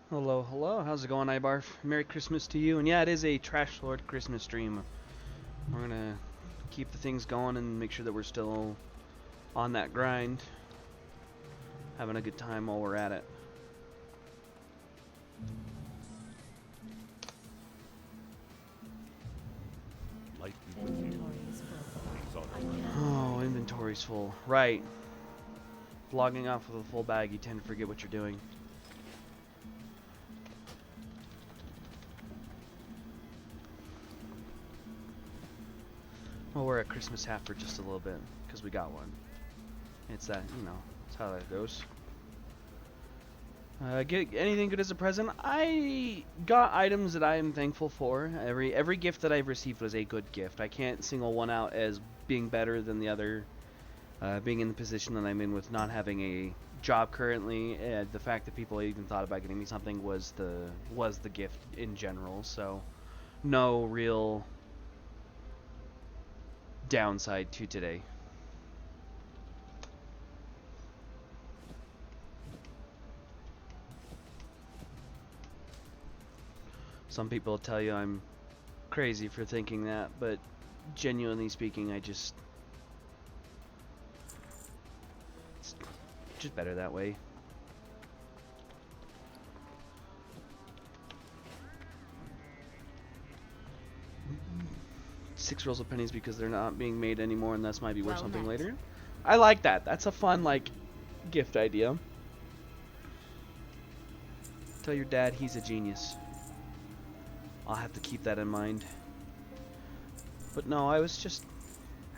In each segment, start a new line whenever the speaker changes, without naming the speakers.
Hello, hello. How's it going, Ibarf? Merry Christmas to you. And yeah, it is a Trash Lord Christmas stream. We're gonna keep the things going and make sure that we're still on that grind, having a good time while we're at it. Oh, inventory's full. Right. Logging off with a full bag, you tend to forget what you're doing. Well, we're at Christmas half for just a little bit, because we got one. It's that, it's how that goes. Get anything good as a present? I got items that I am thankful for. Every gift that I've received was a good gift. I can't single one out as being better than the other. Being in the position that I'm in with not having a job currently, the fact that people even thought about getting me something was the gift in general. So, no real downside to today. Some people tell you I'm crazy for thinking that, but genuinely speaking, it's just better that way. Six rolls of pennies because they're not being made anymore, and thus might be worth something later. I like that. That's a fun, gift idea. Tell your dad he's a genius. I'll have to keep that in mind. But no, I was just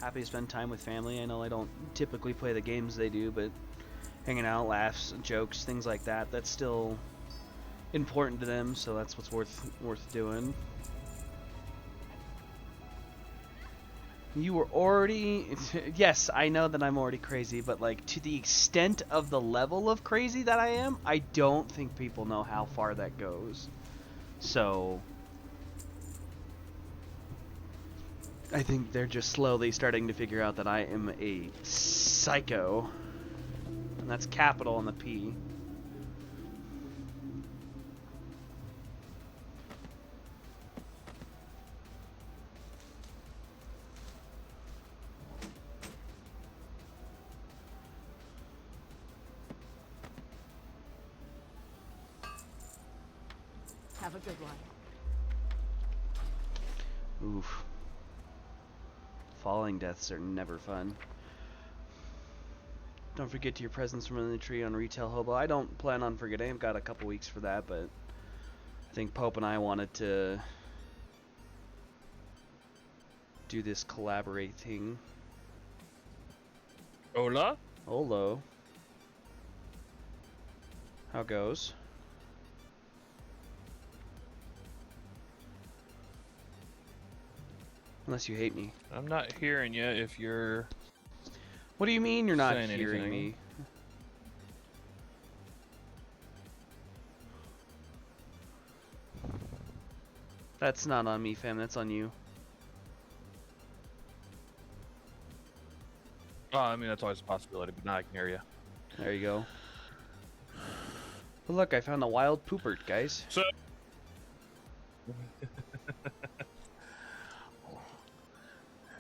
happy to spend time with family. I know I don't typically play the games they do, but hanging out, laughs, jokes, things like that, that's still important to them, so that's what's worth doing. You were already... Yes, I know that I'm already crazy, but, to the extent of the level of crazy that I am, I don't think people know how far that goes. So... I think they're just slowly starting to figure out that I am a psycho. And that's capital on the P.
Have a good one.
Oof. Falling deaths are never fun. Don't forget your presents from the tree on Retail Hobo. I don't plan on forgetting. I've got a couple weeks for that, but I think Pope and I wanted to do this collaborate thing.
Hola?
Olo. How goes? Unless you hate me.
I'm not hearing you if you're...
What do you mean you're not
saying
hearing
anything.
me? That's not on me, fam. That's on you.
Oh, I mean, that's always a possibility, but now I can hear you.
There you go. But look, I found a wild poopert, guys.
So...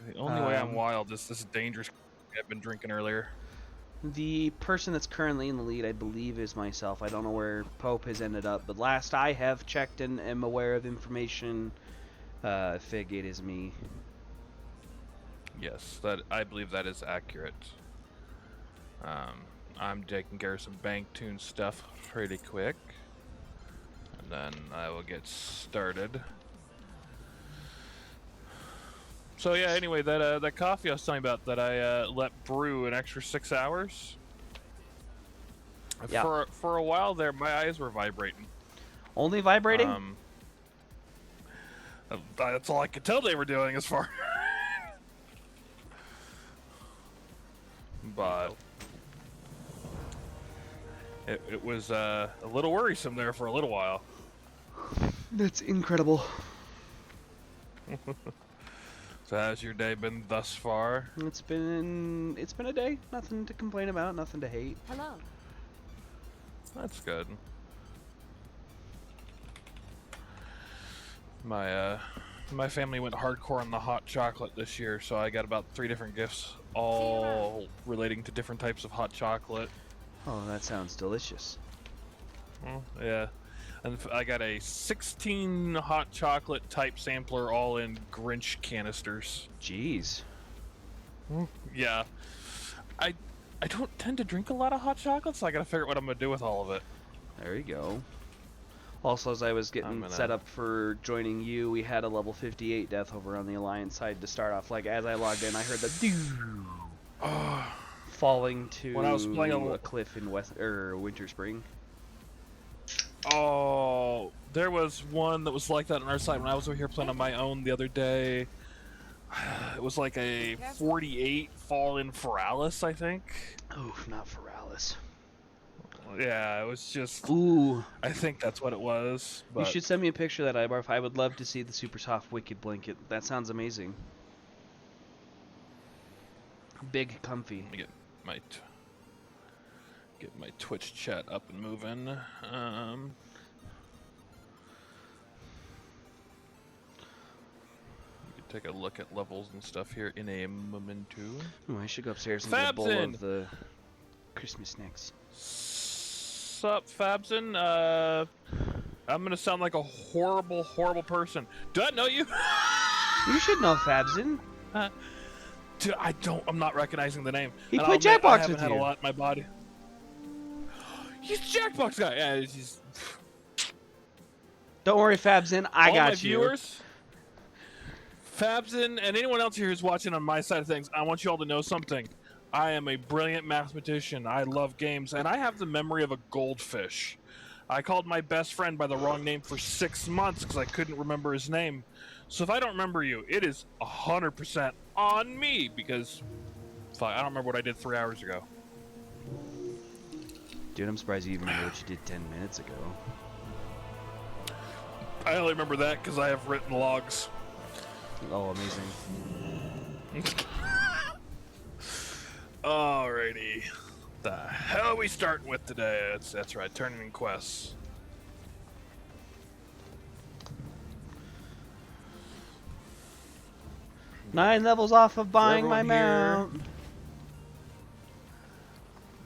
The only way I'm wild is this dangerous I've been drinking earlier.
The person that's currently in the lead, I believe, is myself. I don't know where Pope has ended up, but last I have checked and am aware of information, Fig, it is me.
Yes, I believe that is accurate. I'm taking care of some bank tune stuff pretty quick, and then I will get started. So yeah, anyway, that coffee I was telling you about that I let brew an extra 6 hours.
Yeah.
For a while there, my eyes were vibrating.
Only vibrating?
That's all I could tell they were doing as far. But it was a little worrisome there for a little while.
That's incredible.
So how's your day been thus far?
It's been a day. Nothing to complain about, nothing to hate.
Hello.
That's good. My family went hardcore on the hot chocolate this year, so I got about 3 different gifts, all relating to different types of hot chocolate.
Oh, that sounds delicious.
Yeah, and I got a 16 hot chocolate type sampler, all in Grinch canisters.
Jeez.
Yeah, I don't tend to drink a lot of hot chocolate, so I gotta figure out what I'm gonna do with all of it.
There you go. Also, as I was getting set up for joining you, we had a level 58 death over on the Alliance side to start off. Like, as I logged in, I heard the falling to
when I was playing
a cliff in Winter Spring.
Oh, there was one that was like that on our side when I was over here playing on my own the other day. It was like a 48 fall in Feralis, I think.
Oh, not Feralis.
Yeah, it was just...
Ooh.
I think that's what it was. But...
You should send me a picture of that, Ibarf. I would love to see the super soft Wicked blanket. That sounds amazing. Big, comfy.
Let me get my Twitch chat up and moving. You can take a look at levels and stuff here in a momento.
Oh, I should go upstairs and get a bowl of the Christmas snacks.
Sup, Fabson? I'm gonna sound like a horrible, horrible person. Do I know you?
You should know Fabson.
Dude, I'm not recognizing the name.
He played Jackbox with you.
I haven't had a lot in my body. He's the Jackbox guy. Yeah, he's...
Don't worry, Fabson. I
All
got
my
you.
Viewers, Fabson, and anyone else here who's watching on my side of things, I want you all to know something. I am a brilliant mathematician. I love games, and I have the memory of a goldfish. I called my best friend by the wrong name for 6 months because I couldn't remember his name. So if I don't remember you, it is 100% on me because I don't remember what I did 3 hours ago.
Dude, I'm surprised you even remember what you did 10 minutes ago.
I only remember that because I have written logs.
Oh, amazing.
Alrighty. The hell are we starting with today? That's right, turning in quests.
Nine levels off of buying my
everyone
mount.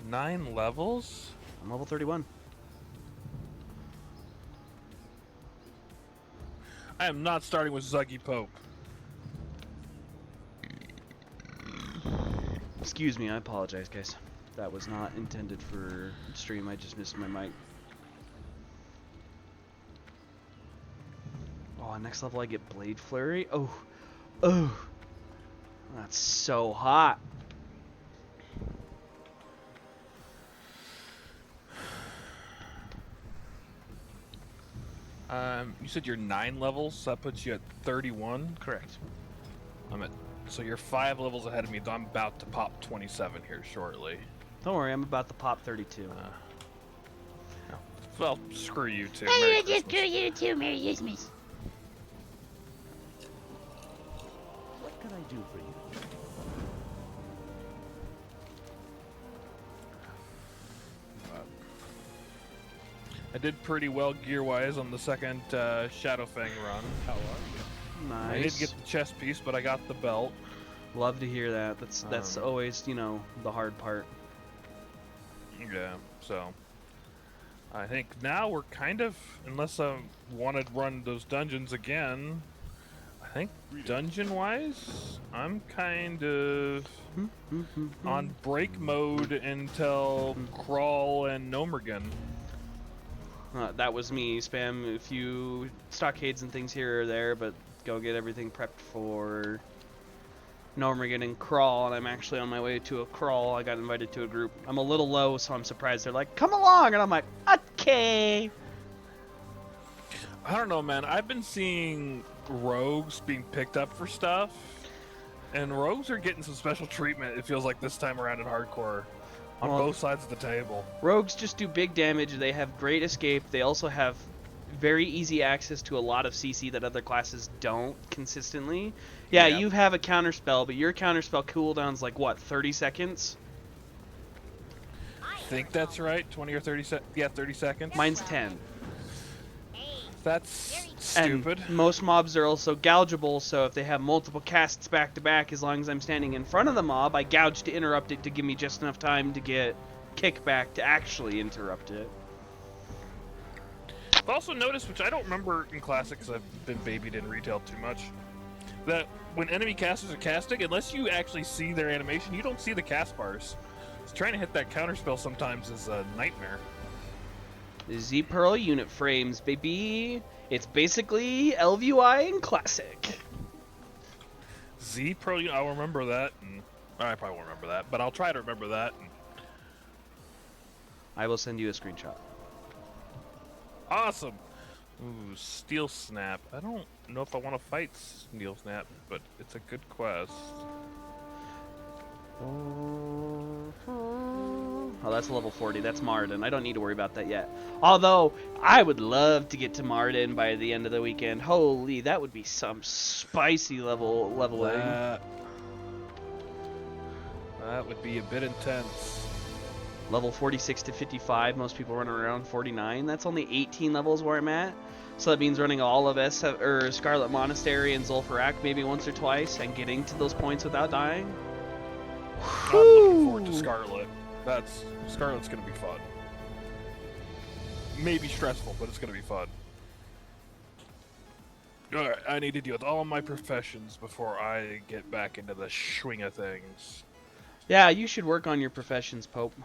9 levels?
I'm level 31.
I am not starting with DuhPhatPope.
Excuse me, I apologize, guys. That was not intended for stream. I just missed my mic. Oh, next level I get Blade Flurry. Oh, oh, that's so hot.
You said you're 9 levels, so that puts you at 31?
Correct.
So you're 5 levels ahead of me, though I'm about to pop 27 here shortly.
Don't worry, I'm about to pop 32.
Well, screw you too.
I'm
Merry
gonna just
Christmas.
screw you too, Merry Christmas.
What can I do for you?
I did pretty well gear-wise on the second Shadowfang run. How are you?
Nice.
I did get the chest piece, but I got the belt.
Love to hear that. That's always, you know, the hard part.
Yeah, so I think now we're kind of, unless I want to run those dungeons again, I think dungeon-wise, I'm kind of on break mode until Crawl and Nomergan.
That was me. Spam a few stockades and things here or there, but go get everything prepped for Normagan and Crawl, and I'm actually on my way to a Crawl. I got invited to a group. I'm a little low, so I'm surprised. They're like, come along! And I'm like, okay!
I don't know, man. I've been seeing rogues being picked up for stuff, and rogues are getting some special treatment, it feels like, this time around in hardcore. On both sides of the table.
Rogues just do big damage. They have great escape. They also have very easy access to a lot of CC that other classes don't consistently. Yeah, you have a counterspell, but your counterspell cooldown's like, what, 30 seconds?
I think that's right. 20 or 30 seconds. Yeah, 30 seconds.
Mine's 10.
That's stupid.
And most mobs are also gougeable, so if they have multiple casts back to back, as long as I'm standing in front of the mob, I gouge to interrupt it to give me just enough time to get kickback to actually interrupt it.
I've also noticed, which I don't remember in Classic because I've been babied in retail too much, that when enemy casters are casting, unless you actually see their animation, you don't see the cast bars. So trying to hit that counterspell sometimes is a nightmare.
Z Pearl unit frames, baby. It's basically LVUI in Classic.
Z Pro, I'll remember that, and I probably won't remember that, but I'll try to remember that. And...
I will send you a screenshot.
Awesome. Ooh, Steel Snap. I don't know if I want to fight Steel Snap, but it's a good quest.
Oh, that's level 40. That's Marden. I don't need to worry about that yet. Although, I would love to get to Marden by the end of the weekend. Holy, that would be some spicy leveling.
That would be a bit intense.
Level 46 to 55. Most people run around 49. That's only 18 levels where I'm at. So that means running all of Scarlet Monastery and Zul'Farrak maybe once or twice and getting to those points without dying.
I'm looking forward to Scarlet. Scarlet's gonna be fun. Maybe stressful, but it's gonna be fun. Alright, I need to deal with all of my professions before I get back into the swing of things.
Yeah, you should work on your professions, Pope.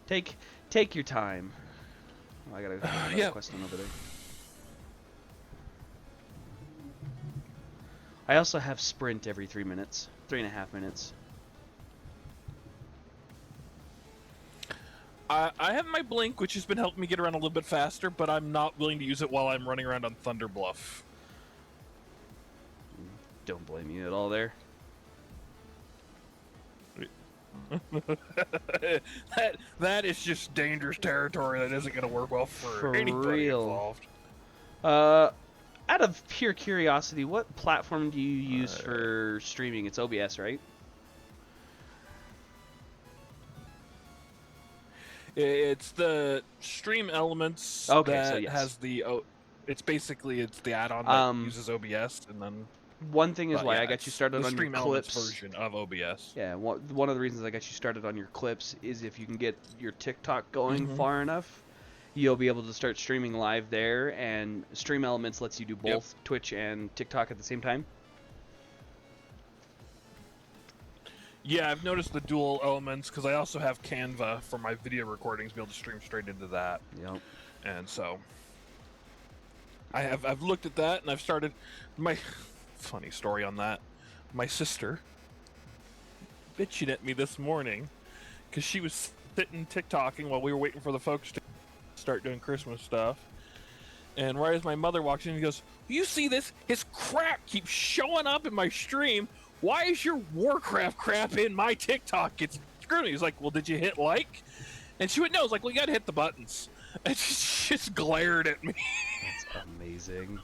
Take your time. Oh, I got a question over there. I also have sprint every 3 minutes. 3.5 minutes.
I have my blink, which has been helping me get around a little bit faster, but I'm not willing to use it while I'm running around on Thunder Bluff.
Don't blame you at all there.
that is just dangerous territory that isn't going to work well for anybody
real.
involved.
Out of pure curiosity, what platform do you use for streaming? It's OBS, right?
It's the Stream Elements that has the it's the add-on that uses OBS, and then
one thing is why I got you started
the
on your
Stream Elements
clips
version of OBS.
Yeah, one of the reasons I got you started on your clips is if you can get your TikTok going far enough, you'll be able to start streaming live there, and Stream Elements lets you do both Twitch and TikTok at the same time.
Yeah, I've noticed the dual elements because I also have Canva for my video recordings, be able to stream straight into that.
Yep.
And so I've looked at that, and I've started my funny story on that. My sister bitching at me this morning because she was sitting TikToking while we were waiting for the folks to start doing Christmas stuff. And right as my mother walks in, he goes, "You see this? His crap keeps showing up in my stream. Why is your Warcraft crap in my TikTok? It's screwing me." He's like, "Well, did you hit like?" And she went, "No." I was like, "Well, you gotta hit the buttons." And she just glared at me.
That's amazing.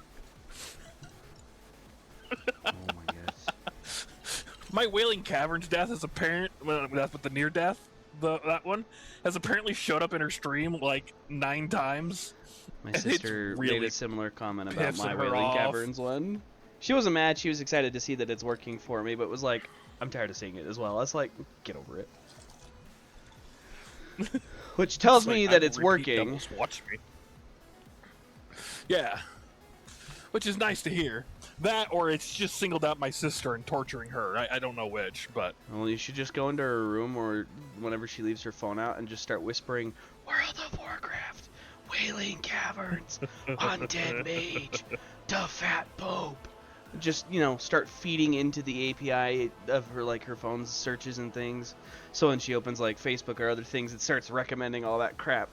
Oh my gosh.
My Wailing Caverns death is apparent. Well, that's with the near death. That one has apparently showed up in her stream like 9 times.
My sister
really
made a similar comment about my
pissing her
Wailing
off.
Caverns one. She wasn't mad. She was excited to see that it's working for me, but was like, I'm tired of seeing it as well. I was like, get over it. Which tells me that it's working.
Doubles, watch me. Yeah. Which is nice to hear. That, or it's just singled out my sister and torturing her. I don't know which, but...
Well, you should just go into her room or whenever she leaves her phone out and just start whispering, World of Warcraft, Wailing Caverns, Undead Mage, DuhPhatPope. Just, start feeding into the API of her phone's searches and things. So when she opens like Facebook or other things, it starts recommending all that crap.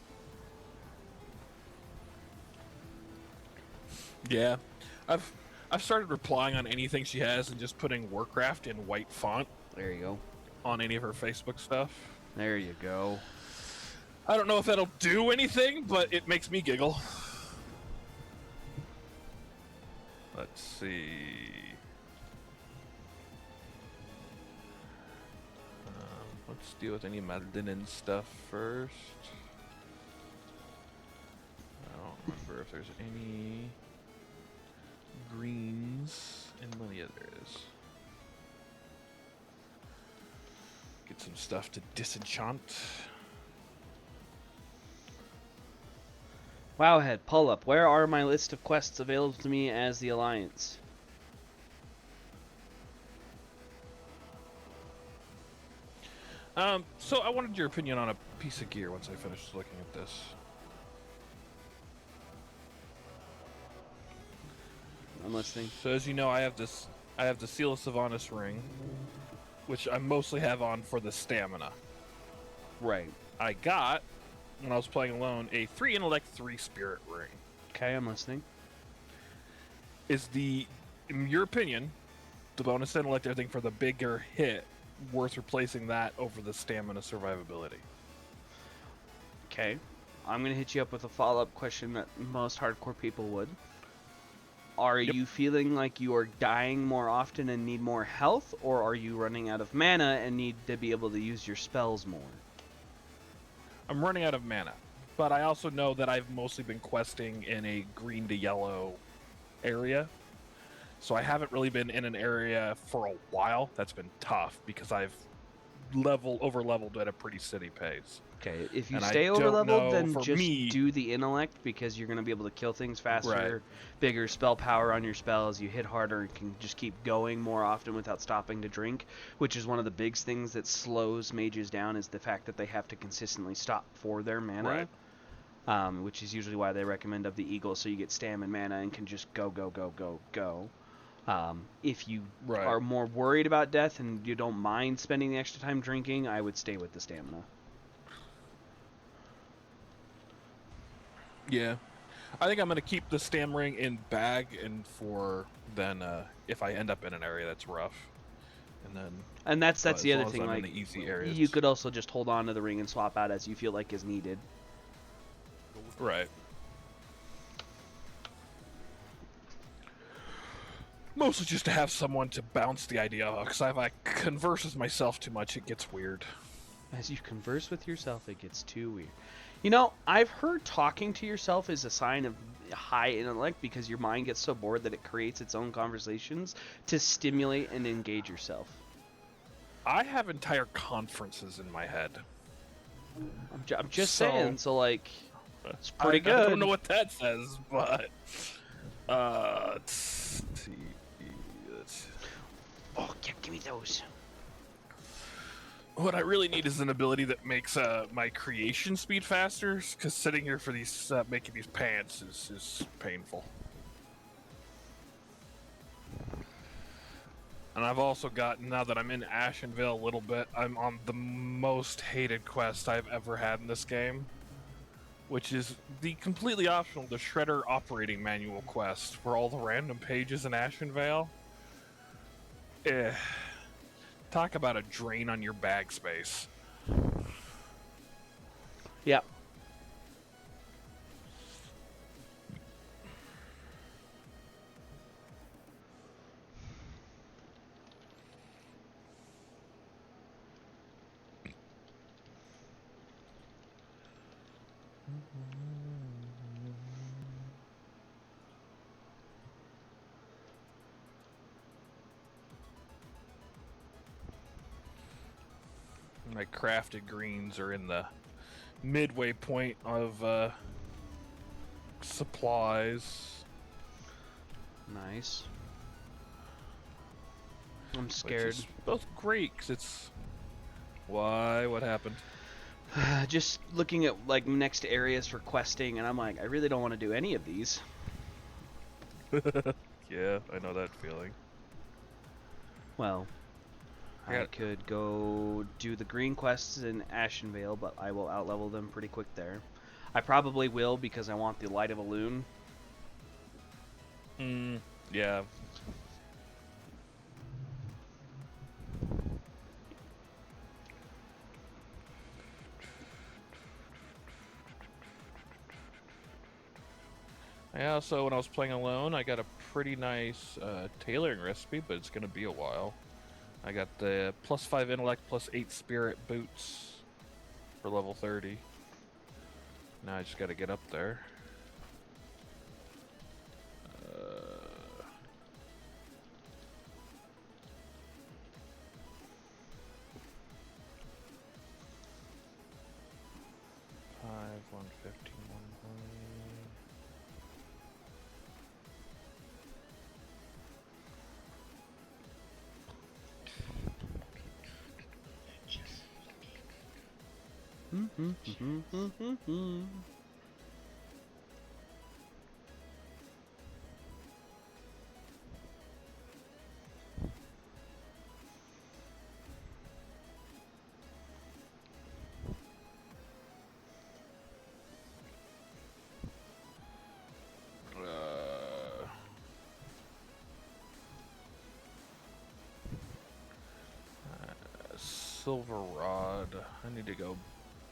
Yeah. I've started replying on anything she has and just putting Warcraft in white font.
There you go.
On any of her Facebook stuff.
There you go.
I don't know if that'll do anything, but it makes me giggle. Let's see. Let's deal with any Madlinen stuff first. I don't remember if there's any. greens and money. Yeah, there it is. Get some stuff to disenchant.
Wowhead, pull up. Where are my list of quests available to me as the Alliance?
So I wanted your opinion on a piece of gear once I finished looking at this.
I'm listening.
So as you know, I have the Seal of Sylvanas ring, which I mostly have on for the stamina.
Right.
I got, when I was playing alone, a 3 intellect, 3 spirit ring.
Okay, I'm listening.
Is in your opinion, the bonus intellect everything for the bigger hit worth replacing that over the stamina survivability?
Okay. I'm going to hit you up with a follow-up question that most hardcore people would. Are you feeling like you are dying more often and need more health, or are you running out of mana and need to be able to use your spells more?
I'm running out of mana, but I also know that I've mostly been questing in a green to yellow area. So I haven't really been in an area for a while. That's been tough because I've over leveled at a pretty steady pace.
Okay, if you
And
stay
I
over
don't
leveled,
know,
then
for
just
me-
do the intellect because you're going to be able to kill things faster,
Right.
bigger spell power on your spells, you hit harder and can just keep going more often without stopping to drink, which is one of the big things that slows mages down is the fact that they have to consistently stop for their mana.
Right.
Which is usually why they recommend of the eagle, so you get stamina mana and can just go. If you
Right.
are more worried about death and you don't mind spending the extra time drinking, I would stay with the stamina.
Yeah. I think I'm going to keep the stam ring in bag and then if I end up in an area that's rough.
And that's
as
the other
long as
thing.
I'm
Like,
in the easy areas.
you could also just hold on to the ring and swap out as you feel like is needed.
Right. Mostly just to have someone to bounce the idea off, because if I converse with myself too much, it gets weird.
As you converse with yourself, it gets too weird. You know, I've heard talking to yourself is a sign of high intellect because your mind gets so bored that it creates its own conversations to stimulate and engage yourself.
I have entire conferences in my head.
I'm just saying, so like, it's pretty
I
good.
don't know what that says, but let's see.
Oh, give me those.
What I really need is an ability that makes my creation speed faster, because sitting here for these making these pants is painful. And I've also got, now that I'm in Ashenvale a little bit, I'm on the most hated quest I've ever had in this game, which is the completely optional The Shredder Operating Manual quest for all the random pages in Ashenvale. Talk about a drain on your bag space.
Yeah.
My crafted greens are in the midway point of supplies.
Nice. I'm scared.
Which is both great, because it's... Why? What happened?
Just looking at like next areas for questing, and I'm like, I really don't want to do any of these.
Yeah, I know that feeling.
Well, I
Yeah.
could go do the green quests in Ashenvale, but I will outlevel them pretty quick there. I probably will because I want the Light of a Loon.
Yeah. I also, when I was playing alone, I got a pretty nice tailoring recipe, but it's going to be a while. I got the +5 intellect, +8 spirit boots for level 30. Now I just got to get up there. Silver rod. I need to go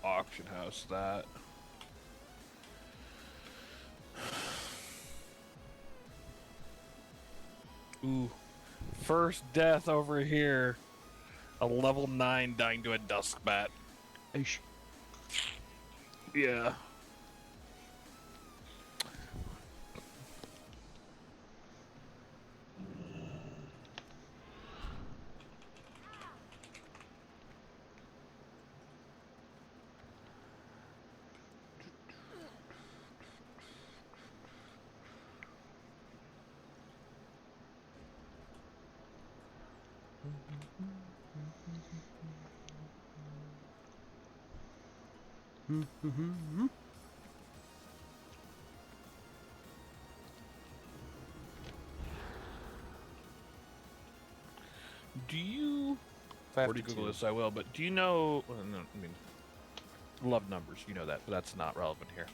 auction house that. Ooh. First death over here. A level 9 dying to a dusk bat.
Oosh.
Yeah. Do you... If I have to
42.
Google this, I will, but do you know... Well, no, I mean, love numbers, you know that, but that's not relevant here.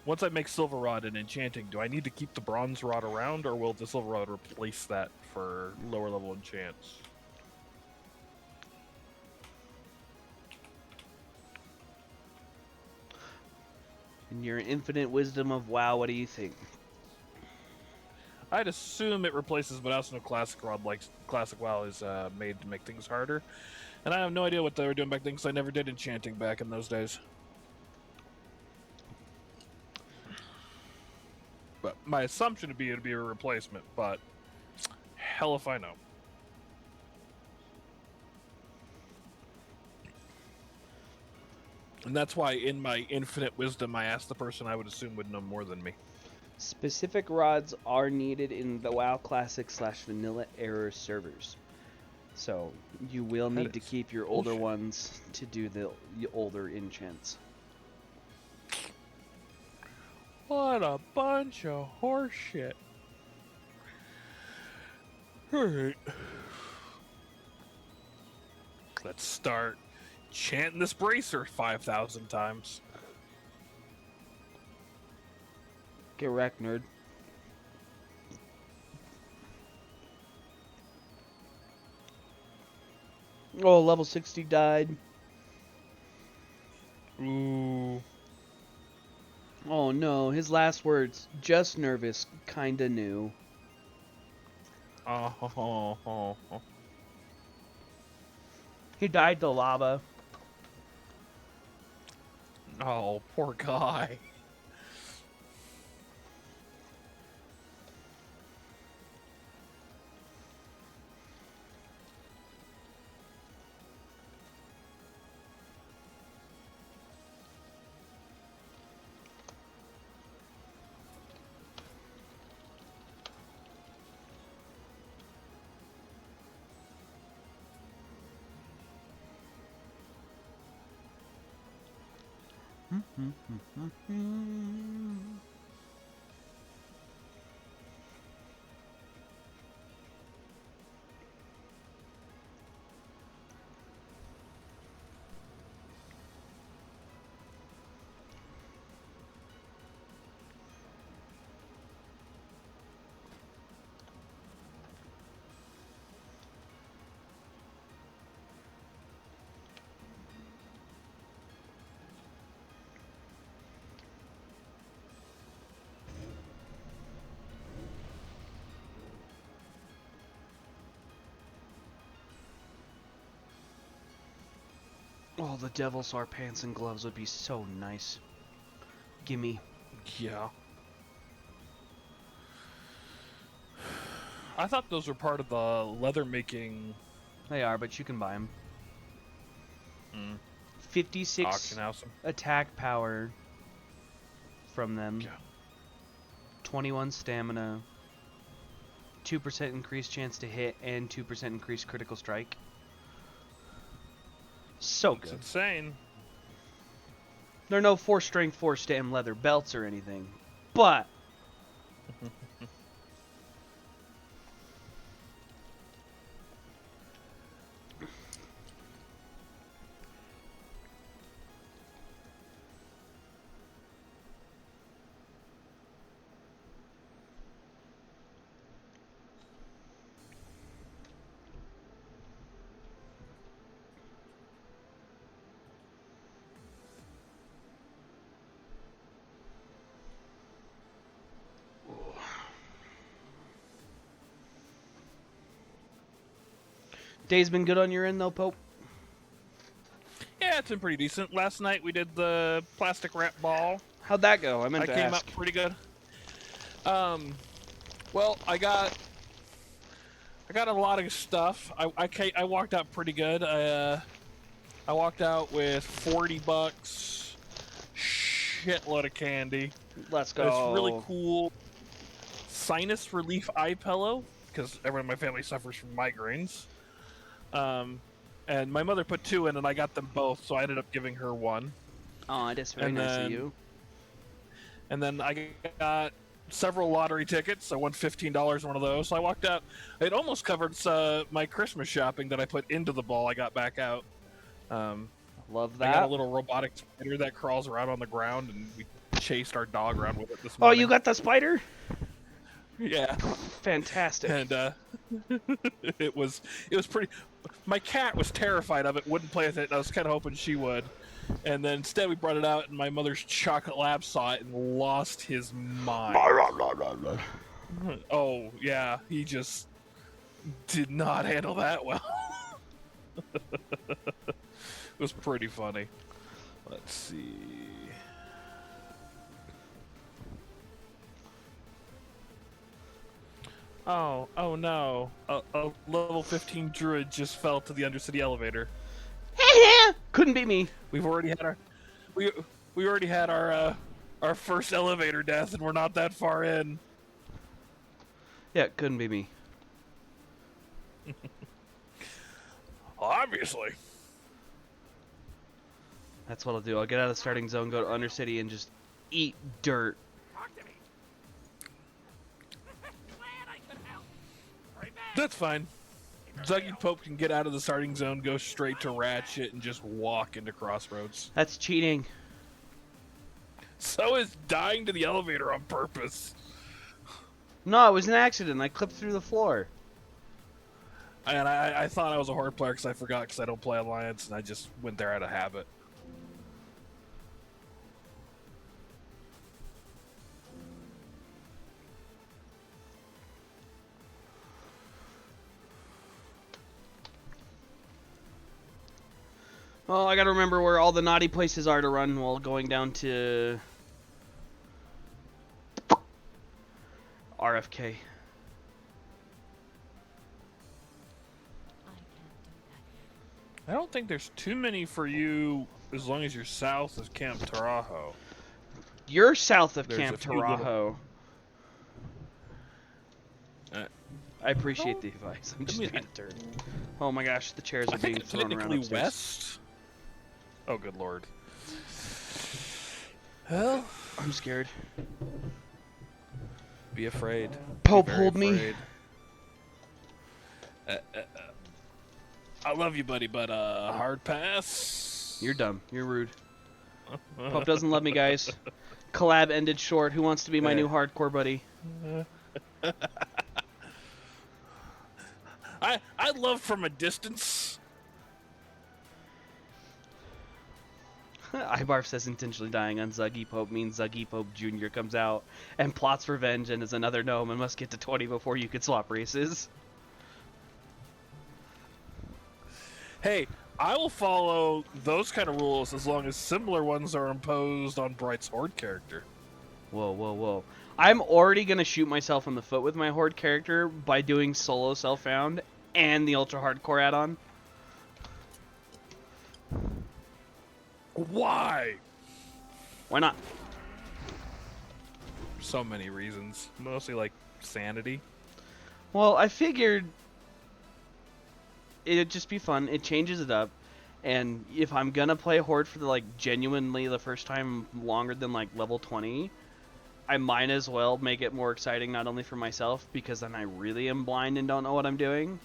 Once I make silver rod and enchanting, do I need to keep the bronze rod around, or will the silver rod replace that for lower level enchants?
In your infinite wisdom of WoW, what do you think?
I'd assume it replaces, but I also know Classic Rod, like Classic WoW, is made to make things harder. And I have no idea what they were doing back then, because I never did enchanting back in those days. But my assumption would be it'd be a replacement, but hell if I know. And that's why, in my infinite wisdom, I asked the person I would assume would know more than me.
Specific rods are needed in the WoW Classic / Vanilla Era servers. So you will need to keep your older ones to do the older enchants.
What a bunch of horseshit. Alright. Let's start chanting this bracer 5,000 times.
Get wrecked, nerd. Oh, level 60 died.
Ooh.
Oh no, his last words, just nervous, kinda new.
Oh.
He died to lava.
Oh, poor guy.
Oh, the Devilsaur pants and gloves would be so nice. Gimme.
Yeah. I thought those were part of the leather making.
They are, but you can buy them.
Mm.
56
Auction house 'em.
attack power from them.
Yeah.
21 stamina. 2% increased chance to hit and 2% increased critical strike. So
It's
good.
insane.
There are no 4-strength, 4-stam leather belts or anything, but day's been good on your end though, Pope.
Yeah, it's been pretty decent. Last night we did the plastic wrap ball.
How'd that go? I meant
I
to
came
ask.
up pretty good. Well, I got a lot of stuff. I walked out pretty good. I walked out with $40, shitload of candy.
Let's go.
This really cool sinus relief eye pillow because everyone in my family suffers from migraines. And my mother put 2 in, and I got them both, so I ended up giving her 1.
Oh, that's very
And
nice
then-
of you.
And then I got several lottery tickets. I won $15 on one of those. So I walked out. It almost covered my Christmas shopping that I put into the ball. I got back out.
Love
I got
that.
a little robotic spider that crawls around on the ground, and we chased our dog around with it this
Oh,
morning.
you got the spider?
Yeah.
Fantastic.
And it was pretty. My cat was terrified of it, wouldn't play with it, and I was kind of hoping she would. And then instead we brought it out, and my mother's chocolate lab saw it and lost his mind. Oh, yeah, he just did not handle that well. It was pretty funny. Let's see. Oh no. A level 15 druid just fell to the Undercity elevator.
Couldn't be me.
We already had our first elevator death, and we're not that far in.
Yeah, couldn't be me.
Obviously.
That's what I'll do. I'll get out of the starting zone, go to Undercity, and just eat dirt.
That's fine. DuhPhatPope can get out of the starting zone, go straight to Ratchet, and just walk into Crossroads.
That's cheating.
So is dying to the elevator on purpose.
No, it was an accident. I clipped through the floor.
And I thought I was a horde player because I forgot because I don't play Alliance, and I just went there out of habit.
Well, I gotta remember where all the naughty places are to run while going down to RFK.
I don't think there's too many for you as long as you're south of Camp Tarajo.
You're south of
There's
Camp
a few little-
Tarajo.
Uh,
I appreciate the advice. I'm just
mean,
being a turd. Oh my gosh, the chairs
I
are
think
being
it's
thrown around
technically
upstairs.
west. Oh, good lord. Well,
I'm scared.
be afraid.
Pope,
Be very
hold me.
afraid. I love you, buddy, but hard pass.
You're dumb. You're rude. Pope doesn't love me, guys. Collab ended short. Who wants to be my new hardcore buddy?
I love from a distance.
Ibarf says intentionally dying on DuhPhatPope means DuhPhatPope Jr. comes out and plots revenge and is another gnome and must get to 20 before you could swap races.
Hey, I will follow those kind of rules as long as similar ones are imposed on Bright's Horde character.
Whoa, whoa, whoa. I'm already going to shoot myself in the foot with my Horde character by doing solo self-found and the ultra hardcore add-on.
Why?
Why not?
So many reasons. Mostly like sanity.
Well, I figured it'd just be fun. It changes it up. And if I'm gonna play Horde for genuinely the first time longer than level 20, I might as well make it more exciting, not only for myself, because then I really am blind and don't know what I'm doing.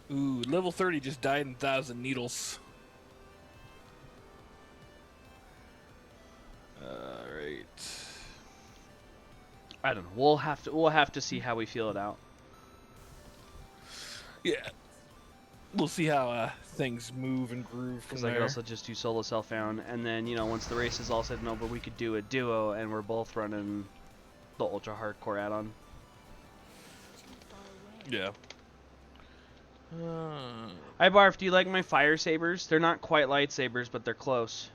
Ooh, level 30 just died in 1,000 needles. Alright.
I don't know. We'll have to see how we feel it out.
Yeah. We'll see how things move and groove from
Because I
there.
could also just do solo self-found, and then, once the race is all said and over, we could do a duo, and we're both running the ultra hardcore add-on.
Yeah.
Hi Barf, do you like my fire sabers? They're not quite lightsabers, but they're close.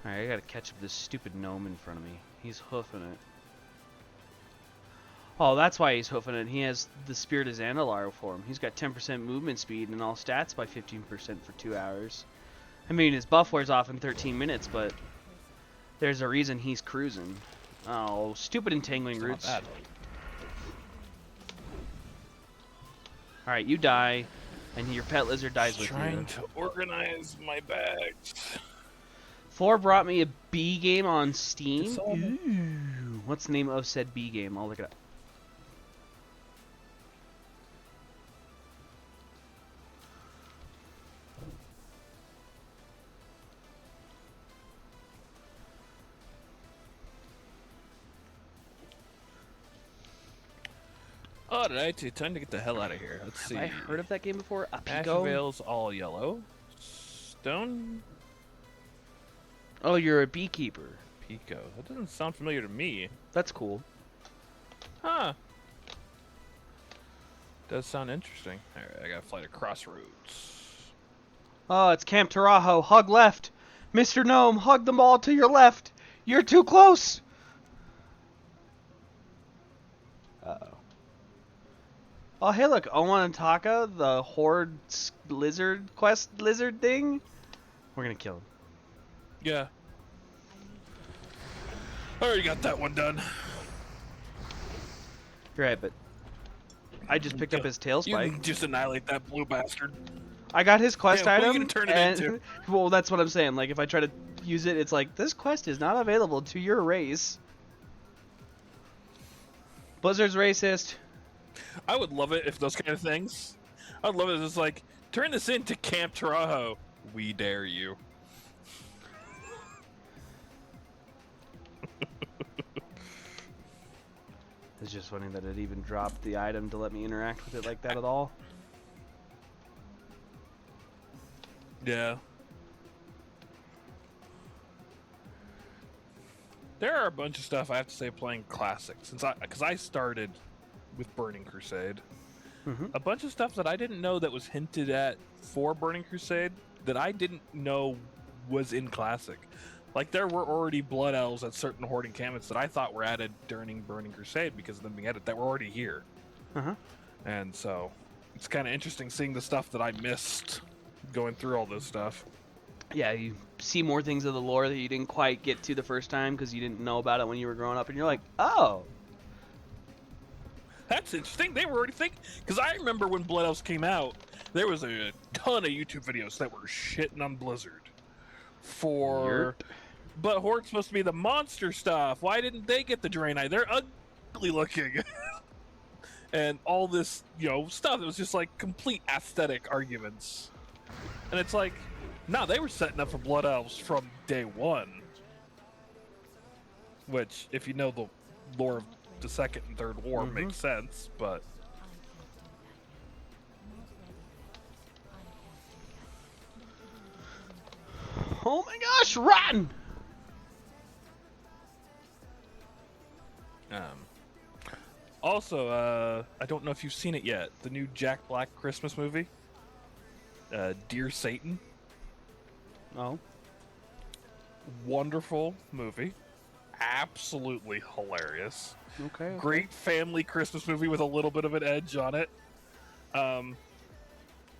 Alright, I gotta catch up this stupid gnome in front of me. He's hoofing it. Oh, that's why he's hoofing it. He has the Spirit of Zandalar for him. He's got 10% movement speed and all stats by 15% for 2 hours. I mean, his buff wears off in 13 minutes, but there's a reason he's cruising. Oh, stupid entangling roots. Alright, you die, and your pet lizard dies with you.
Trying to organize my bags.
Thor brought me a B game on Steam.
It's all-
Ooh, what's the name of said B game? I'll look it up.
Alright, time to get the hell out of here. Let's see.
Have I heard of that game before? A
Ash
Pico?
Veil's all yellow. Stone
Oh, you're a beekeeper.
Pico. That doesn't sound familiar to me.
That's cool.
Huh. Does sound interesting. Alright, I gotta fly to Crossroads.
Oh, it's Camp Tarajo. Hug left. Mr. Gnome, hug them all to your left. You're too close. Uh-oh. Oh, hey, look. Owanataka, the Horde lizard quest lizard thing. We're gonna kill him.
Yeah. Already got that one done.
You're right, but I just picked up his tail
You
spike.
can just annihilate that blue bastard.
I got his quest
Yeah, what are
item.
you gonna turn it
and,
into?
Well, that's what I'm saying. Like, if I try to use it, it's like, this quest is not available to your race. Blizzard's racist.
I would love it if those kind of things. I'd love it if it's like, turn this into Camp Tarajo. We dare you.
It's just funny that it even dropped the item to let me interact with it like that at all.
Yeah. There are a bunch of stuff I have to say playing Classic because I started with Burning Crusade.
Mhm.
A bunch of stuff that I didn't know that was hinted at for Burning Crusade that I didn't know was in Classic. Like there were already Blood Elves at certain Horde encampments that I thought were added during Burning Crusade because of them being added that were already here.
Uh-huh.
And so it's kind of interesting seeing the stuff that I missed going through all this stuff.
Yeah, you see more things of the lore that you didn't quite get to the first time because you didn't know about it when you were growing up, and you're like, oh.
That's interesting. They were already thinking. Because I remember when Blood Elves came out, there was a ton of YouTube videos that were shitting on Blizzard. But Horde's supposed to be the monster stuff. Why didn't they get the Draenei? They're ugly looking. And all this, stuff. It was just like complete aesthetic arguments. And it's like, no, they were setting up for Blood Elves from day one. Which, if you know the lore of the Second and Third War, makes sense, but...
Oh my gosh, run!
Also, I don't know if you've seen it yet. The new Jack Black Christmas movie, Dear Satan.
Oh.
Wonderful movie. absolutely hilarious.
Okay.
Great family Christmas movie with a little bit of an edge on it. And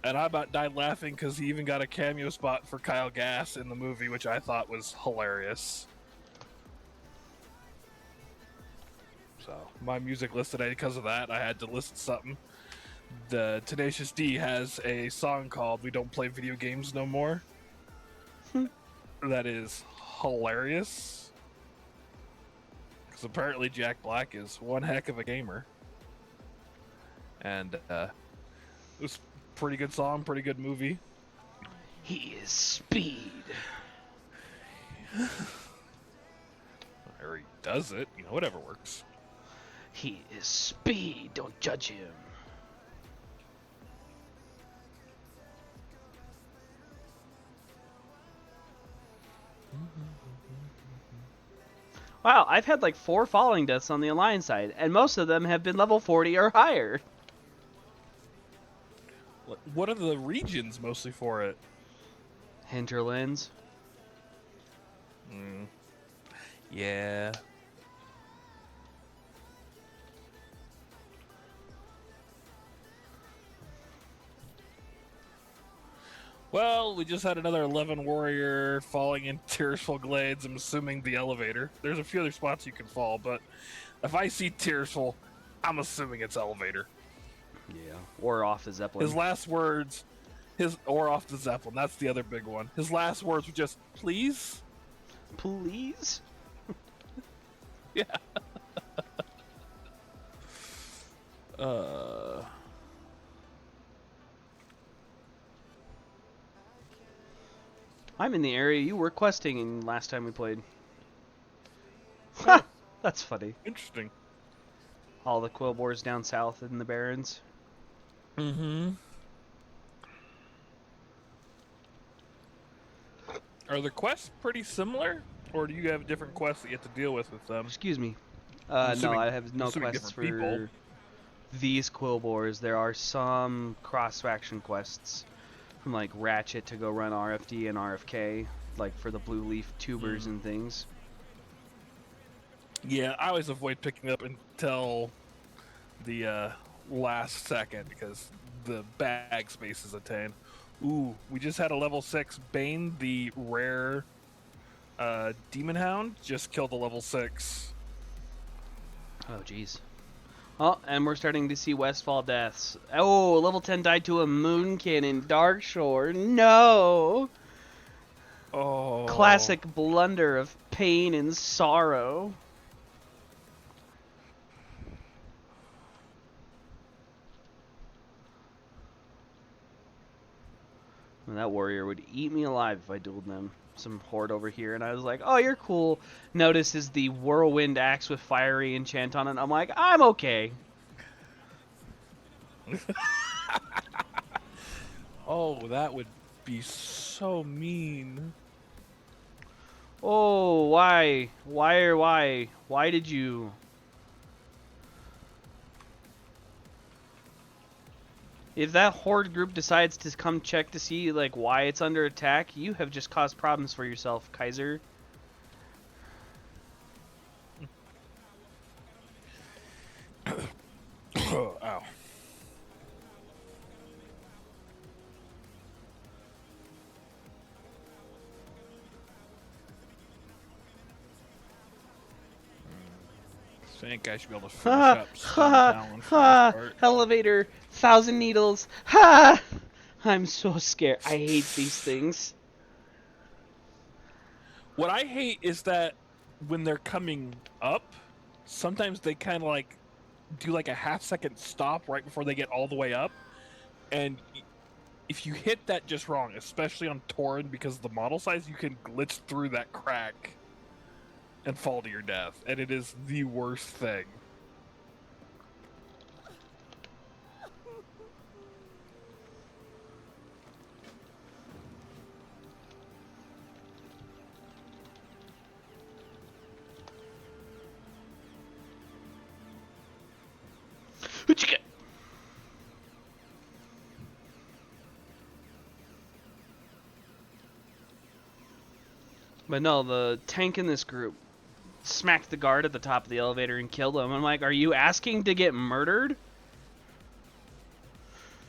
I about died laughing because he even got a cameo spot for Kyle Gass in the movie, which I thought was hilarious. So my music list today, because of that, I had to list something. The Tenacious D has a song called "We Don't Play Video Games No More." That is hilarious. Because apparently Jack Black is one heck of a gamer. And it was a pretty good song, pretty good movie.
He is speed.
Or he does it, whatever works.
He is speed. Don't judge him. Wow, I've had like 4 falling deaths on the Alliance side, and most of them have been level 40 or higher.
What are the regions mostly for it?
Hinterlands.
Yeah. Well, we just had another 11 warrior falling in Tearsful Glades. I'm assuming the elevator. There's a few other spots you can fall, but if I see Tearsful, I'm assuming it's elevator.
Yeah. Or off the Zeppelin.
His last words, or off the Zeppelin. That's the other big one. His last words were just, "Please."
Please?
Yeah.
I'm in the area you were questing in last time we played. Ha! That's funny.
Interesting.
All the Quillboars down south in the Barrens.
Mm-hmm. Are the quests pretty similar? Or do you have different quests that you have to deal with them?
Excuse me.
I'm
No,
assuming-
I have no
I'm assuming
quests for
different
these Quillboars. There are some cross-faction quests from like Ratchet to go run RFD and RFK, like for the blue leaf tubers and things.
Yeah, I always avoid picking up until the last second because the bag space is attained. Ooh, we just had a level 6 Bane, the rare Demon Hound, just killed a level 6.
Oh, jeez. Oh, and we're starting to see Westfall deaths. Oh, level 10 died to a Moonkin in Darkshore. No!
Oh.
Classic blunder of pain and sorrow. And that warrior would eat me alive if I dueled them. Some horde over here, and I was like, oh, you're cool. Notices the whirlwind axe with fiery enchant on it. I'm like, I'm okay.
Oh, that would be so mean.
Oh, why? Why did you? If that horde group decides to come check to see like why it's under attack, you have just caused problems for yourself, Kaiser.
Ow. I think I should be able to finish
Ha
up Stone
ha
Talon for
ha!
this part.
Elevator, 1,000 needles. Ha! I'm so scared. I hate these things.
What I hate is that when they're coming up, sometimes they kind of like do like a half-second stop right before they get all the way up, and if you hit that just wrong, especially on Tauren because of the model size, you can glitch through that crack and fall to your death, and it is the worst thing.
But no, the tank in this group smacked the guard at the top of the elevator and killed him. I'm like, are you asking to get murdered?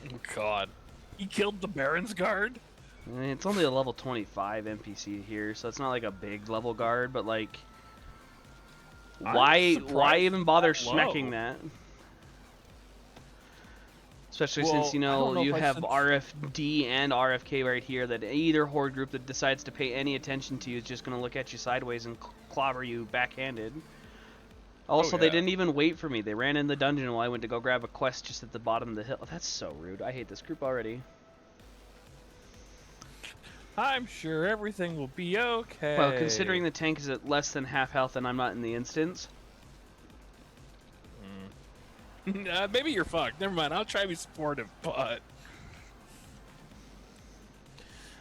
Oh, God. He killed the Baron's guard?
I mean, it's only a level 25 NPC here, so it's not like a big level guard, but like, why even bother smacking that? Especially since, you know you have RFD and RFK right here, that either horde group that decides to pay any attention to you is just going to look at you sideways and clobber you backhanded. Also, they didn't even wait for me. They ran in the dungeon while I went to go grab a quest just at the bottom of the hill. Oh, that's so rude. I hate this group already.
I'm sure everything will be okay.
Well, considering the tank is at less than half health and I'm not in the instance.
Maybe you're fucked. Never mind. I'll try to be supportive, but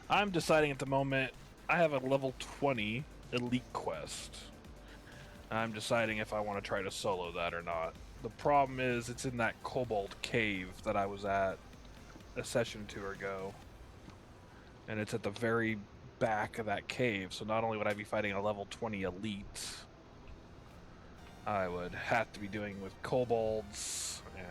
I'm deciding at the moment. I have a level 20 elite quest. I'm deciding if I want to try to solo that or not. The problem is it's in that Kobold cave that I was at a session or two ago. And it's at the very back of that cave, so not only would I be fighting a level 20 elite, I would have to be doing with kobolds and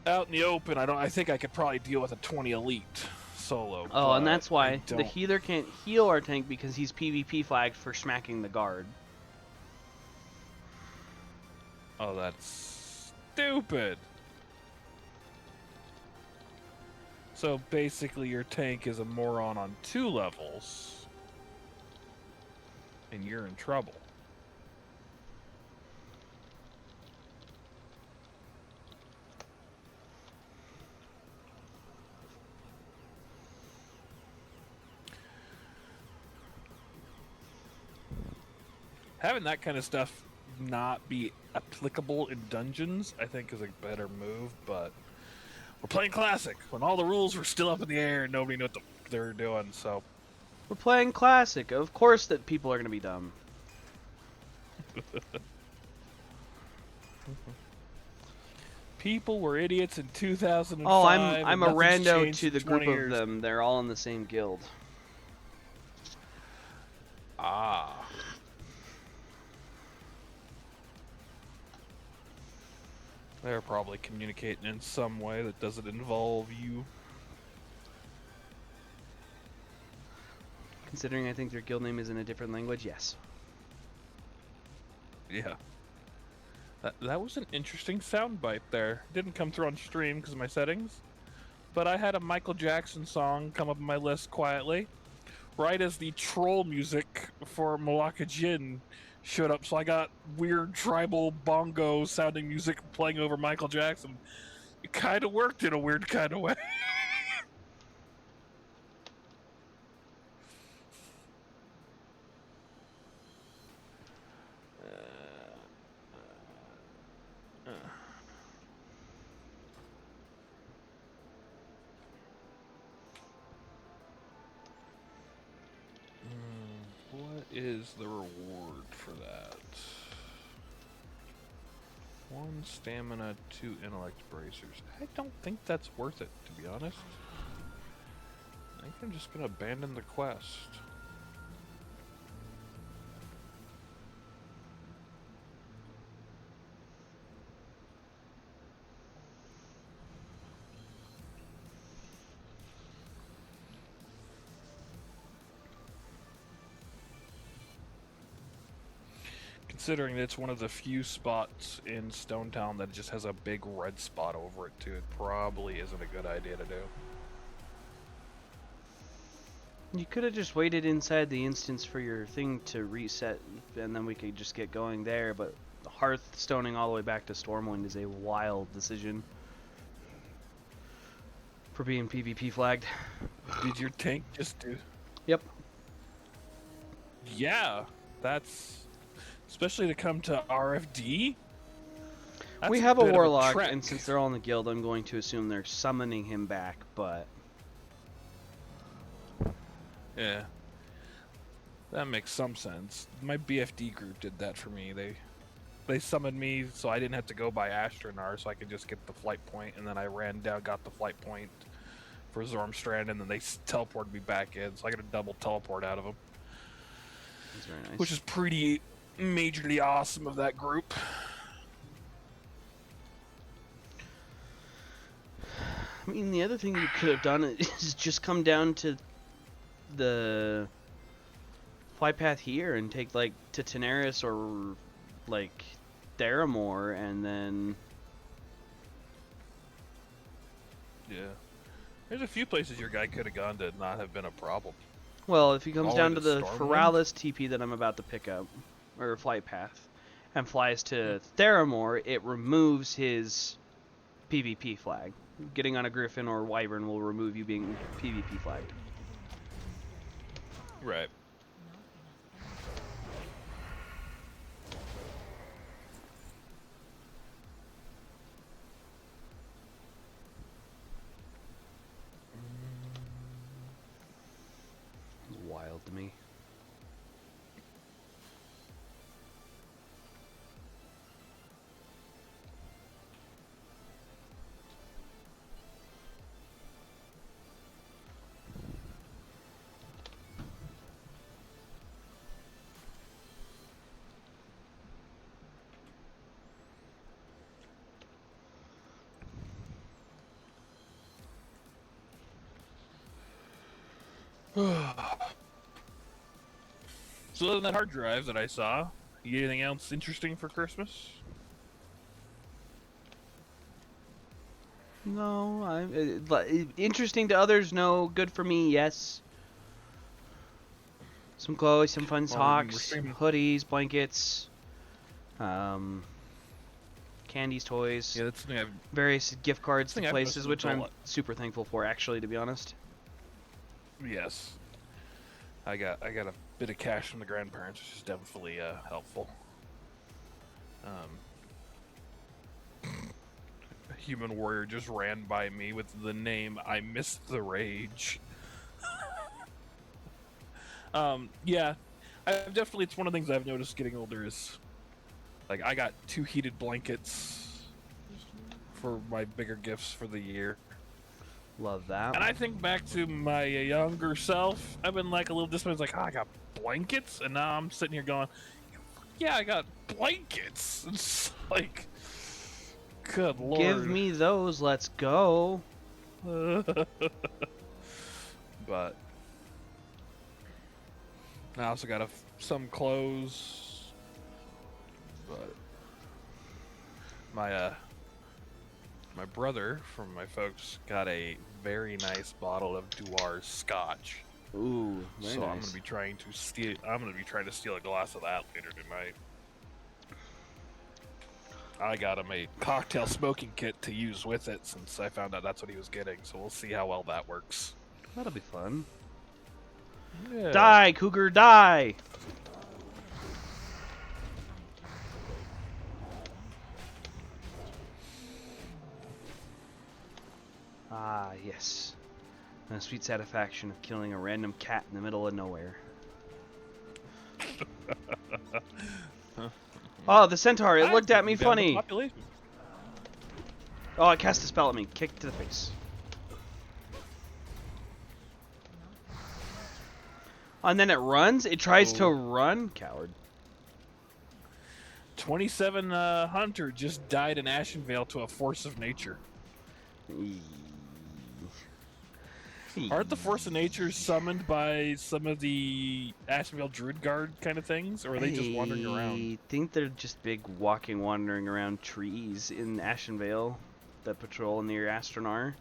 out in the open. I think I could probably deal with a 20 elite solo.
Oh, and that's why the healer can't heal our tank because he's PvP flagged for smacking the guard.
Oh, that's stupid. So basically your tank is a moron on 2 levels, and you're in trouble. Having that kind of stuff not be applicable in dungeons, I think is a better move, but we're playing Classic, when all the rules were still up in the air and nobody knew what they were doing, so...
We're playing Classic. Of course that people are going to be dumb.
People were idiots in 2005.
Oh, I'm a rando to the group
years.
of them. They're all in the same guild.
Ah. They're probably communicating in some way that doesn't involve you.
Considering I think their guild name is in a different language, yes.
Yeah. That was an interesting soundbite there. Didn't come through on stream because of my settings. But I had a Michael Jackson song come up on my list quietly. Right as the troll music for Malacca Jin showed up, so I got weird tribal bongo sounding music playing over Michael Jackson. It kind of worked in a weird kind of way. What is the reward for that? 1 stamina, 2 intellect bracers. I don't think that's worth it, to be honest. I think I'm just gonna abandon the quest. Considering it's one of the few spots in Stone Town that just has a big red spot over it too, it probably isn't a good idea to do.
You could have just waited inside the instance for your thing to reset, and then we could just get going there, but Hearthstoning all the way back to Stormwind is a wild decision for being PvP flagged.
Did your tank just do?
Yep.
Yeah, that's... Especially to come to RFD?
We have a warlock, and since they're all in the guild, I'm going to assume they're summoning him back, but...
Yeah. That makes some sense. My BFD group did that for me. They summoned me so I didn't have to go by Astronar, so I could just get the flight point, and then I ran down, got the flight point for Zormstrand, and then they teleported me back in, so I got a double teleport out of them.
That's very nice.
Which is pretty majorly awesome of that group.
I mean, the other thing you could have done is just come down to the flight path here and take, like, to Tenaris or, like, Theramore, and then...
Yeah. There's a few places your guy could have gone to not have been a problem.
Well, if he comes
All
down
the
to the
Stormwind?
Feralis TP that I'm about to pick up, or flight path, and flies to Theramore, it removes his PvP flag. Getting on a Griffin or Wyvern will remove you being PvP flagged.
Right.
Wild to me.
So other than that hard drive that I saw, you get anything else interesting for Christmas?
No, interesting to others, no. Good for me, yes. Some clothes, some fun
Well, I mean, we're
socks,
streaming-
hoodies, blankets, candies, toys,
Yeah, that's something I've...
various gift cards to
Something I've
places,
noticed
which
with
I'm
Bullet.
super thankful for, actually, to be honest.
Yes. I got a bit of cash from the grandparents, which is definitely helpful. A human warrior just ran by me with the name I Missed the Rage. Yeah, I've definitely, it's one of the things I've noticed getting older is, like, I got 2 heated blankets for my bigger gifts for the year.
Love that.
And I think back to my younger self, I've been like a little disappointed, like, oh, I got blankets? And now I'm sitting here going, yeah, I got blankets. It's like, good lord.
Give me those, let's go.
But I also got some clothes. But my brother from my folks got a very nice bottle of Duar's Scotch.
Ooh, very
So
nice.
I'm gonna be trying to steal. A glass of that later tonight. I got him a cocktail smoking kit to use with it since I found out that's what he was getting. So we'll see how well that works.
That'll be fun.
Yeah.
Die, cougar, die! Ah, yes. The sweet satisfaction of killing a random cat in the middle of nowhere. Oh, the centaur, it looked at me
Down the
funny.
population.
Oh, it cast a spell at me. Kick to the face. Oh, and then it runs? It tries to run? Coward.
27 hunter just died in Ashenvale to a force of nature. Aren't the force of nature summoned by some of the Ashenvale Druid Guard kind of things, or are they just wandering around?
I think they're just big wandering around trees in Ashenvale that patrol near Astronar.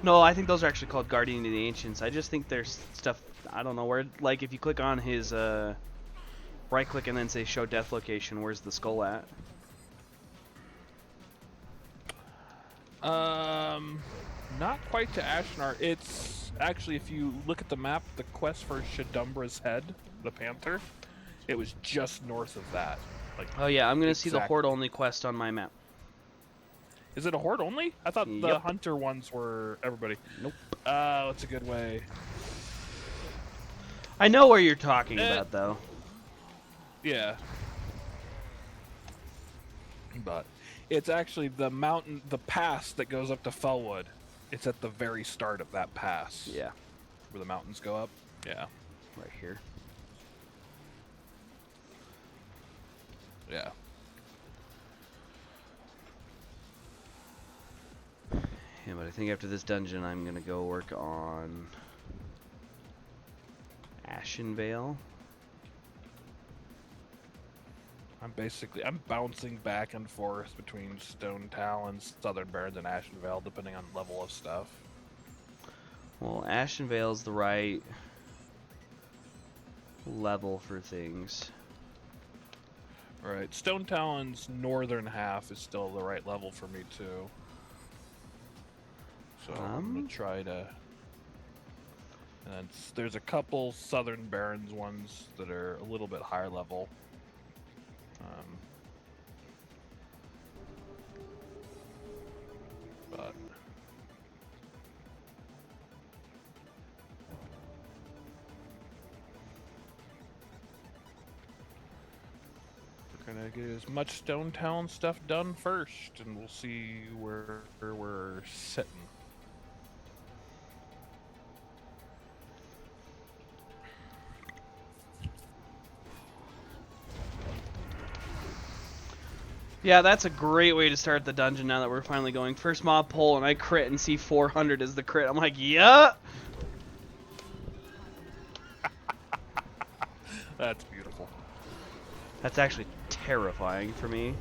No, I think those are actually called Guardian of the Ancients. I just think there's stuff, I don't know where, like if you click on his, right click and then say show death location, where's the skull at?
Not quite to Ashnar. It's actually, if you look at the map, the quest for Shadumbra's head, the panther, it was just north of that. Like,
Oh yeah, I'm gonna see the
exact-
Horde only quest on my map.
Is it a horde only? I thought the
Yep.
hunter ones were everybody.
Nope.
It's a good way.
I know where you're talking about though.
Yeah. But it's actually the mountain, the pass that goes up to Fellwood. It's at the very start of that pass.
Yeah,
Where the mountains go up. Yeah.
right here.
Yeah.
Yeah, but I think after this dungeon, I'm gonna go work on Ashenvale.
I'm bouncing back and forth between Stone Talons, Southern Barrens, and Ashenvale, depending on level of stuff.
Well, Ashenvale's the right level for things.
Right. Stone Talon's northern half is still the right level for me too. So I'm gonna try to. And then there's a couple Southern Barrens ones that are a little bit higher level. But we're gonna get as much Stone Talon stuff done first, and we'll see where we're sitting.
Yeah, that's a great way to start the dungeon now that we're finally going. First mob pull, and I crit and see 400 as the crit. I'm like, yeah!
That's beautiful.
That's actually terrifying for me.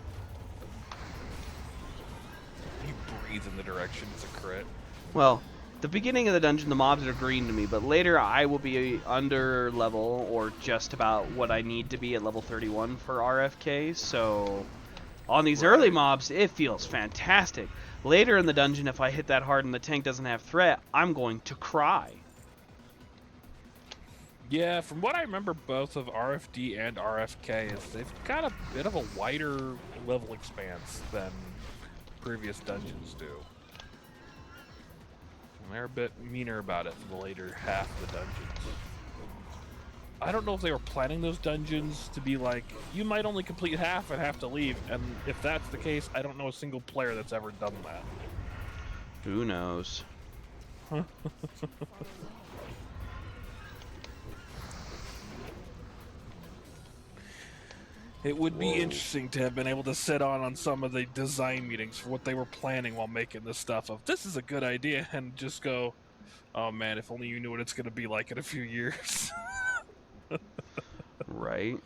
You breathe in the direction, it's a crit.
Well, the beginning of the dungeon, the mobs are green to me, but later I will be under level, or just about what I need to be at level 31 for RFK, so on these early mobs, it feels fantastic. Later in the dungeon, if I hit that hard and the tank doesn't have threat, I'm going to cry.
Yeah, from what I remember, both of RFD and RFK is they've got a bit of a wider level expanse than previous dungeons do. And they're a bit meaner about it for the later half of the dungeons. I don't know if they were planning those dungeons to be like, you might only complete half and have to leave, and if that's the case, I don't know a single player that's ever done that.
Who knows?
It would be interesting to have been able to sit on some of the design meetings for what they were planning while making this stuff of, this is a good idea, and just go, oh man, if only you knew what it's going to be like in a few years.
Right?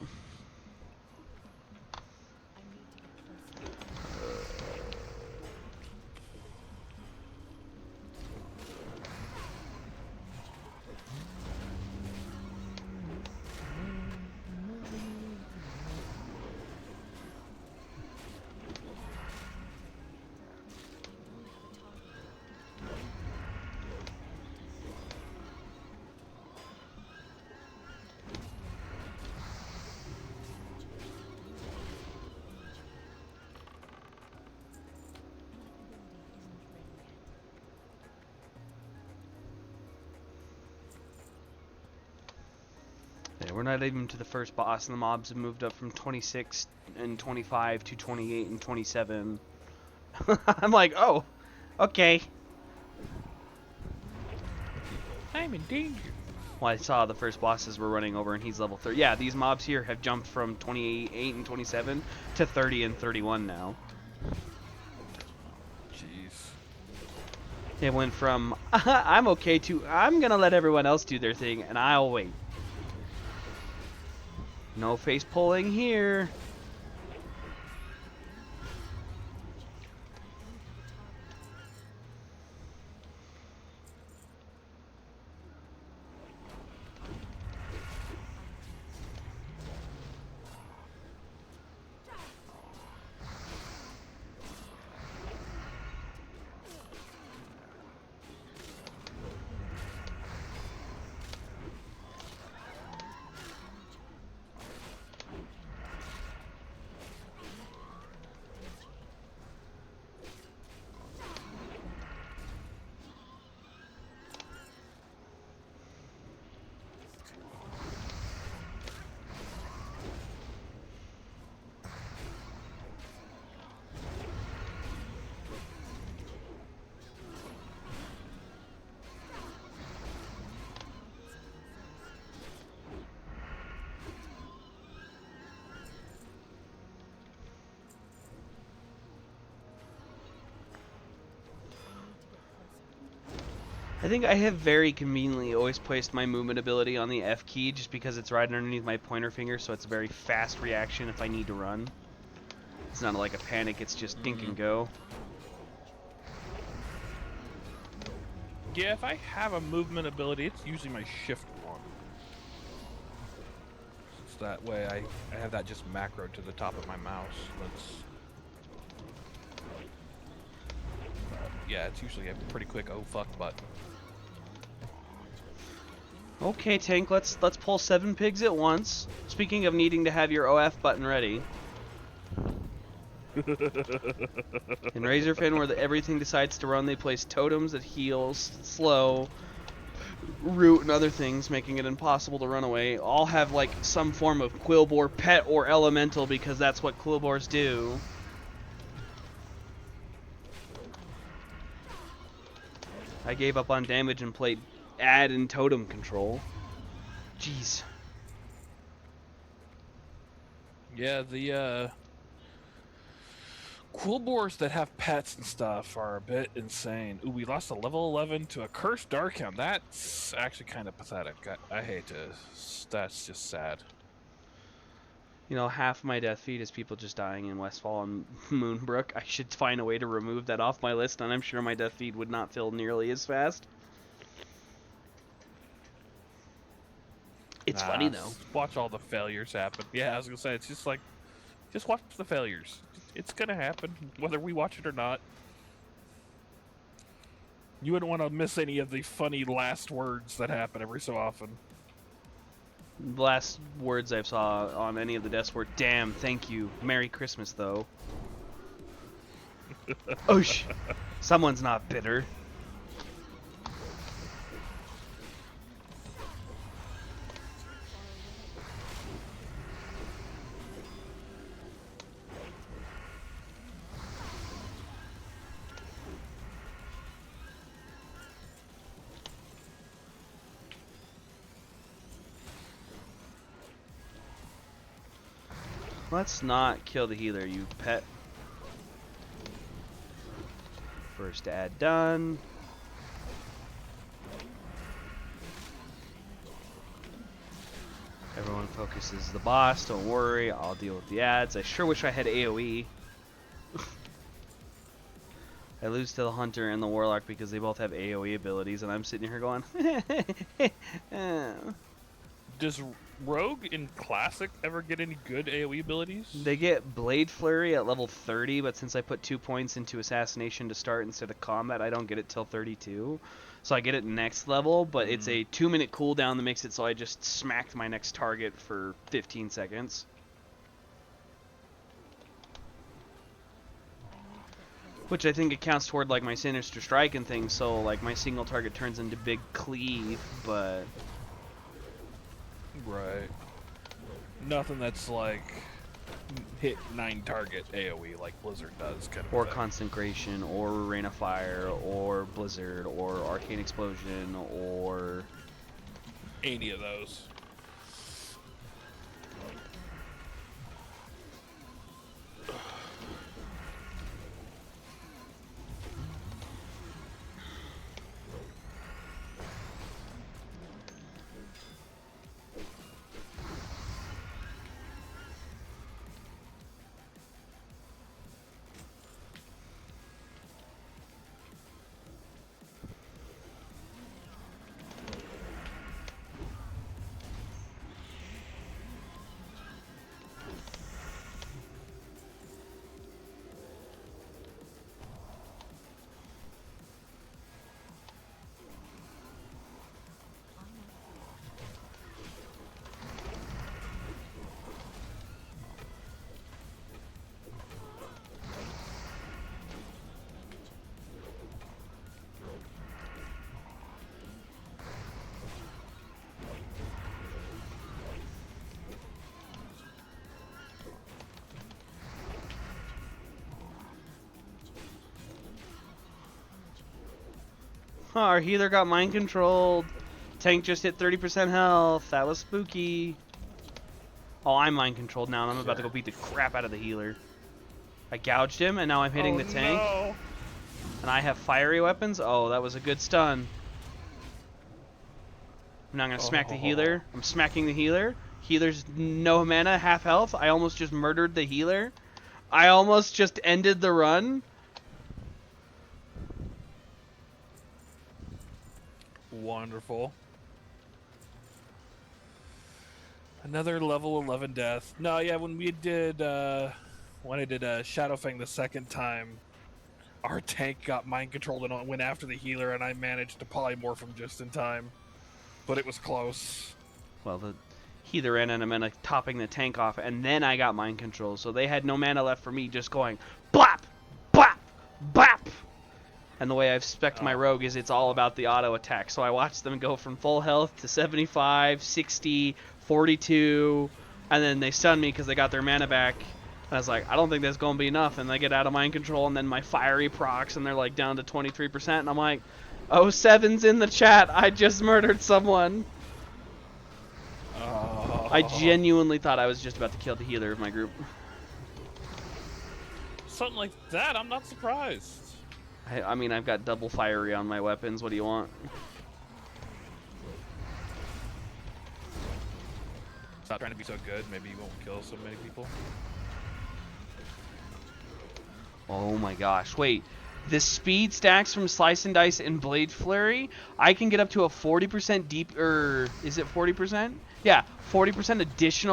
Yeah, we're not even to the first boss, and the mobs have moved up from 26 and 25 to 28 and 27. I'm like, oh, okay.
I'm in danger.
Well, I saw the first bosses were running over, and he's level 30. Yeah, these mobs here have jumped from 28 and 27 to 30 and 31 now.
Jeez.
It went from, I'm okay, to, I'm gonna let everyone else do their thing, and I'll wait. No face pulling here. I think I have very conveniently always placed my movement ability on the F key just because it's right underneath my pointer finger, so it's a very fast reaction if I need to run. It's not like a panic, it's just think and go.
Yeah, if I have a movement ability, it's usually my shift one. It's that way I have that just macro to the top of my mouse. Yeah, it's usually a pretty quick oh fuck button.
Okay, Tank, let's pull 7 pigs at once. Speaking of needing to have your OF button ready. In Razorfin, where everything decides to run, they place totems that heal, slow, root, and other things, making it impossible to run away. All have like some form of Quillboar pet or elemental because that's what Quillboars do. I gave up on damage and played ad and totem control. Jeez.
Yeah, the Quillboars that have pets and stuff are a bit insane. Ooh, we lost a level 11 to a cursed Darkhound. That's actually kind of pathetic. I hate to... That's just sad.
You know, half my death feed is people just dying in Westfall and Moonbrook. I should find a way to remove that off my list, and I'm sure my death feed would not fill nearly as fast. It's funny, though.
Watch all the failures happen. Yeah, I was gonna say, it's just like... Just watch the failures. It's gonna happen, whether we watch it or not. You wouldn't want to miss any of the funny last words that happen every so often.
The last words I saw on any of the deaths were, "Damn, thank you. Merry Christmas, though." Oosh. Someone's not bitter. Let's not kill the healer, you pet. First ad done. Everyone focuses the boss, don't worry, I'll deal with the ads. I sure wish I had AoE. I lose to the Hunter and the Warlock because they both have AoE abilities, and I'm sitting here going,
Does Rogue in Classic ever get any good AoE abilities?
They get Blade Flurry at level 30, but since I put 2 points into Assassination to start instead of combat, I don't get it till 32. So I get it next level, but it's a 2-minute cooldown that makes it so I just smacked my next target for 15 seconds. Which I think it counts toward like my Sinister Strike and things, so like my single target turns into Big Cleave, but...
Right. Nothing that's like hit 9 target AoE like Blizzard does, kind of.
Or Consecration, or Rain of Fire, or Blizzard, or Arcane Explosion, or...
Any of those.
Huh, our healer got mind controlled. Tank just hit 30% health. That was spooky. Oh, I'm mind controlled now, and I'm about to go beat the crap out of the healer. I gouged him, and now I'm hitting the tank.
No.
And I have fiery weapons. Oh, that was a good stun. I'm not gonna smack the healer. I'm smacking the healer. Healer's no mana, half health. I almost just murdered the healer. I almost just ended the run.
Wonderful. Another level 11 death. No, yeah, when I did Shadowfang the second time, our tank got mind controlled and went after the healer, and I managed to polymorph him just in time. But it was close.
Well, the healer ran out of mana, topping the tank off, and then I got mind control, so they had no mana left for me, just going blap, blap, blap. And the way I've spec'd my rogue is it's all about the auto attack, so I watched them go from full health to 75, 60, 42, and then they stun me because they got their mana back. And I was like, I don't think that's going to be enough, and they get out of mind control, and then my fiery procs, and they're like down to 23%, and I'm like, oh, 7's in the chat, I just murdered someone. I genuinely thought I was just about to kill the healer of my group.
Something like that, I'm not surprised.
I mean, I've got double fiery on my weapons. What do you want?
Stop trying to be so good. Maybe you won't kill so many people.
Oh my gosh. Wait. The speed stacks from Slice and Dice and Blade Flurry, I can get up to a 40% deep, is it 40%? Yeah, 40% additional